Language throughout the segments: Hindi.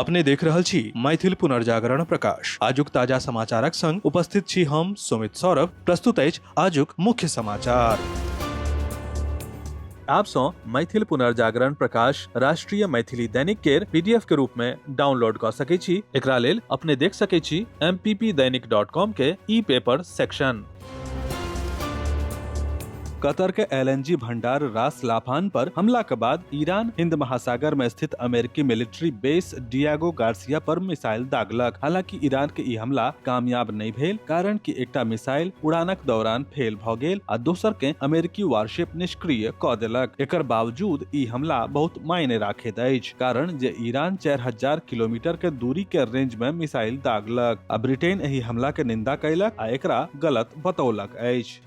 अपने देख रहल छी मैथिल पुनर्जागरण प्रकाश। आजुक ताजा समाचारक संग उपस्थित छी हम सुमित सौरभ। प्रस्तुत अछि आजुक मुख्य समाचार। आप सो मैथिल पुनर्जागरण प्रकाश राष्ट्रीय मैथिली दैनिक केर पीडीएफ के रूप में डाउनलोड कर सकै छी। एकरा लेल अपने देख सकै छी mppdainik.com के ई पेपर सेक्शन। कतर के एलएनजी भंडार रास लाफान पर हमला के बाद ईरान हिंद महासागर में स्थित अमेरिकी मिलिट्री बेस डियागो गार्सिया पर मिसाइल दागलक। हालांकि ईरान के ई हमला कामयाब नहीं भेल, कारण कि एकटा मिसाइल उड़ानक दौरान फेल भ गेल आ दोसर के अमेरिकी वारशिप निष्क्रिय क देलक। एकर बावजूद ई हमला बहुत मायने राखैत अछि, कारण जे ईरान 4000 किलोमीटर के दूरी के रेंज में मिसाइल दागलक आ ब्रिटेन एही हमला के निंदा कयलक आ एकरा गलत बतौलक अछि।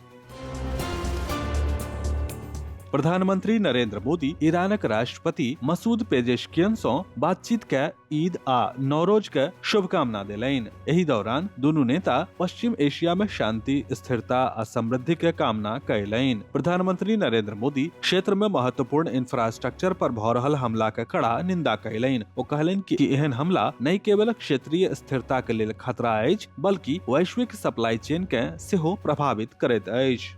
प्रधानमंत्री नरेंद्र मोदी ईरानक राष्ट्रपति मसूद पेजेश्कियन सँ बातचीत के ईद आ नौरोज के शुभकामना देलनि। एही दौरान दुनू नेता पश्चिम एशिया में शांति, स्थिरता आ समृद्धि के कामना कयलनि। प्रधानमंत्री नरेंद्र मोदी क्षेत्र में महत्वपूर्ण इंफ्रास्ट्रक्चर पर भ रहल हमला के कड़ा निंदा कयलनि। ओ कहलनि कि एहन हमला न केवल क्षेत्रीय स्थिरता के लेल खतरा अछि, बल्कि वैश्विक सप्लाई चेन के सेहो प्रभावित करैत अछि।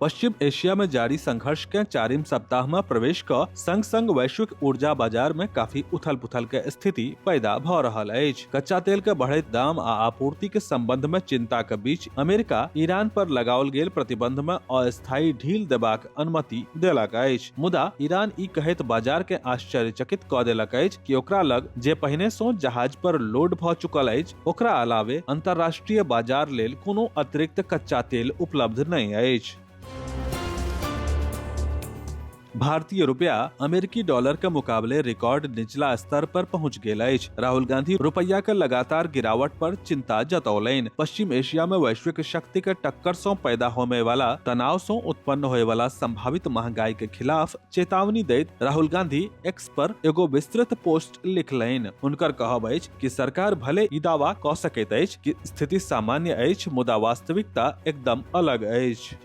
पश्चिम एशिया में जारी संघर्ष के चारिम सप्ताह में प्रवेश क संग संग वैश्विक ऊर्जा बाजार में काफी उथल पुथल के स्थिति पैदा भ रहल अछि। कच्चा तेल के बढ़ैत दाम आ आपूर्ति के संबंध में चिंता के बीच अमेरिका ईरान पर लगाओल गेल प्रतिबंध में अस्थायी ढील देबाक अनुमति देलक अछि। मुदा ईरान ई कहैत बाजार के आश्चर्यचकित क देलक अछि कि ओकरा लग जे पहिने सँ जहाज पर लोड भ चुकल अछि, ओकरा अलावे अंतर्राष्ट्रीय बाजार लेल कोनो अतिरिक्त कच्चा तेल उपलब्ध नहीं अछि। भारतीय रुपया अमेरिकी डॉलर के मुकाबले रिकॉर्ड निचला स्तर पर पहुंच गेल अछि। राहुल गांधी रुपया के लगातार गिरावट पर चिंता जतौलनि। पश्चिम एशिया में वैश्विक शक्ति के टक्कर सँ पैदा होने वाला तनाव सँ उत्पन्न होए वाला संभावित महंगाई के खिलाफ चेतावनी दैत राहुल गांधी एक्स पर एगो विस्तृत पोस्ट लिखलनि। हुनकर कहब अछि कि सरकार भले ई दावा क सकैत अछि कि स्थिति सामान्य अछि, मुदा वास्तविकता एकदम अलग अछि।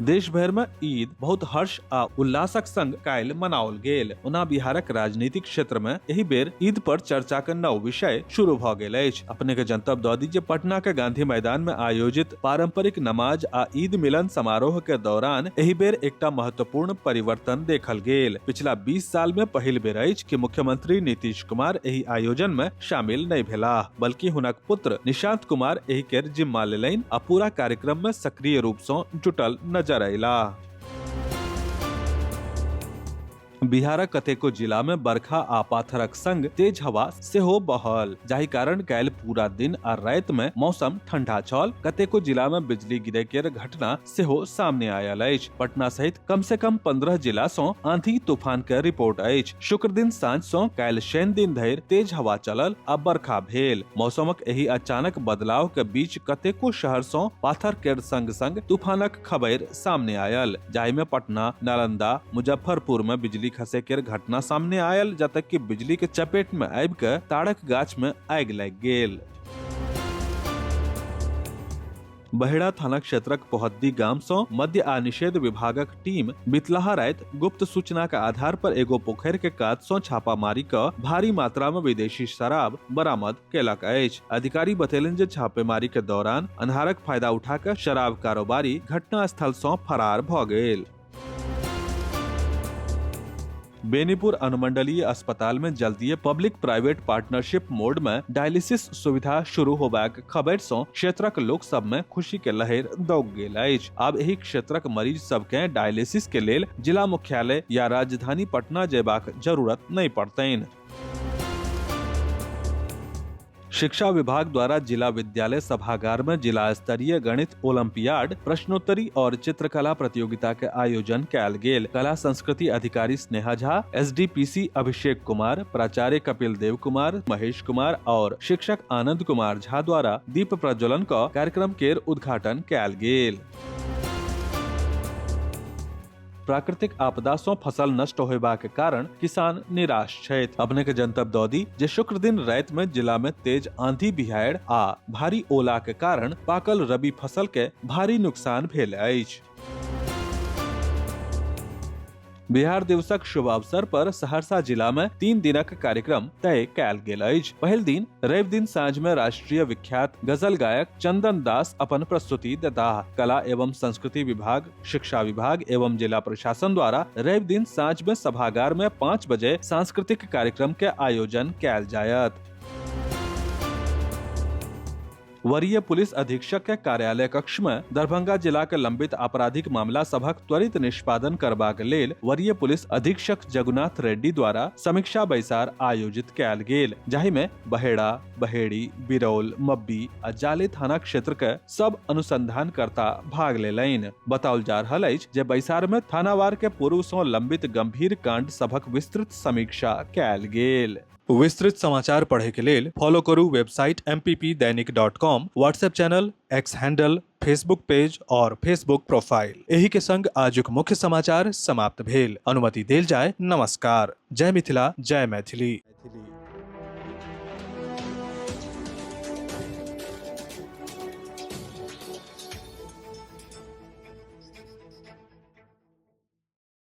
देश भर में ईद बहुत हर्ष आ उल्लासक संग काल्हि मनाओल गेल। ओना बिहारक राजनीतिक क्षेत्र में एही बेर ईद पर चर्चा के नव विषय शुरू भ गेल अछि। अपने के जनतब द दी जे पटना के गांधी मैदान में आयोजित पारंपरिक नमाज आ ईद मिलन समारोह के दौरान एही बेर एकटा महत्वपूर्ण परिवर्तन देखल गेल। पिछला 20 साल में पहिल बेर अछि कि मुख्यमंत्री नीतीश कुमार एही आयोजन में शामिल नहीं भेलाह, बल्कि हुनक पुत्र निशांत कुमार एही केर जिम्मा लेलनि आ पूरा कार्यक्रम में सक्रिय रूप सँ जुटल नजर अयला। बिहारक कतेको जिला में बरखा आ पाथरक संग तेज हवा सेहो बहल, जाहि कारण काल्हि पूरा दिन आ राति में मौसम ठंडा छल। कतेको जिला में बिजली गिरे के घटना सेहो सामने आयल अछि। पटना सहित कम से कम 15 जिला सँ आंधी तूफान के रिपोर्ट अछि। शुक्र दिन साँझ सँ काल्हि शनि दिन धरि तेज हवा चलल आ बरखा भेल। मौसमक एही अचानक बदलाव के बीच कतेको शहर सँ पाथर के संग संग तूफानक खबर सामने आयल, जाहि में पटना, नालंदा, मुजफ्फरपुर में बिजली खसे के घटना सामने आयल, जतय कि बिजली के चपेट में आबि के ताड़क गाछ में आगि लग गेल। बहेड़ा थाना क्षेत्रक पोहद्दी गाम सँ मद्य आ निषेध विभागक टीम बितलाहा राति गुप्त सूचना के आधार पर एगो पोखरि के कात सँ छापामारी क भारी मात्रा में विदेशी शराब बरामद केलक अछि। अधिकारी बतेलनि जे छापेमारी के दौरान अन्हारक फायदा उठा के शराब कारोबारी घटना स्थल सँ फरार भ गेल। बेनीपुर अनुमंडलीय अस्पताल में जल्दीए पब्लिक प्राइवेट पार्टनरशिप मोड में डायलिसिस सुविधा शुरू होबाक खबर सँ क्षेत्रक लोक सब में खुशी के लहर दौग गेल अछि। आब एही क्षेत्रक मरीज सब के डायलिसिस के लेल जिला मुख्यालय या राजधानी पटना जयबाक जरूरत नहीं पड़तनि। शिक्षा विभाग द्वारा जिला विद्यालय सभागार में जिला स्तरीय गणित ओलंपियाड, प्रश्नोत्तरी और चित्रकला प्रतियोगिता के आयोजन कयल गेल। कला संस्कृति अधिकारी स्नेहा झा, एसडीपीसी अभिषेक कुमार, प्राचार्य कपिल देव कुमार, महेश कुमार और शिक्षक आनंद कुमार झा द्वारा दीप प्रज्वलन का कार्यक्रम के उद्घाटन कयल गेल। प्राकृतिक आपदा सँ फसल नष्ट होयबाक कारण किसान निराश छथि। अपने के जनतब दऽ दी जे शुक्र दिन राति में जिला में तेज आंधी बिहाड़ि आ भारी ओला के कारण पाकल रबी फसल के भारी नुकसान भेल अछि। बिहार दिवसक शुभ अवसर पर सहरसा जिला में 3 दिनक कार्यक्रम तय कयल गेल अछि। पहिल दिन रवि दिन साँझ में राष्ट्रीय विख्यात गजल गायक चंदन दास अपन प्रस्तुति देताह। कला एवं संस्कृति विभाग, शिक्षा विभाग एवं जिला प्रशासन द्वारा रवि दिन साँझ में सभागार में 5 बजे सांस्कृतिक कार्यक्रम के आयोजन कयल जायत। वरीय पुलिस अधीक्षक के कार्यालय कक्ष में दरभंगा जिला के लंबित आपराधिक मामला सभक त्वरित निष्पादन करबाक लेल वरीय पुलिस अधीक्षक जगुनाथ रेड्डी द्वारा समीक्षा बैसार आयोजित कयल गेल, जाहि में बहेड़ा, बहेड़ी, बिरौल, मब्बी आ जाले थाना क्षेत्र के सब अनुसंधानकर्ता भाग लेलनि। बताओल जा रहल अछि जे बैसार में थानावार के पूर्व सँ लंबित गंभीर कांड सभक विस्तृत समीक्षा कयल गेल। विस्तृत समाचार पढ़े के लेल फॉलो करू website mppdainik.com, WhatsApp channel, x handle, Facebook page और फेसबुक प्रोफाइल। एही के संग आजुक मुख्य समाचार समाप्त भेल। अनुमति देल जाय। नमस्कार। जय मिथिला, जय मैथिली।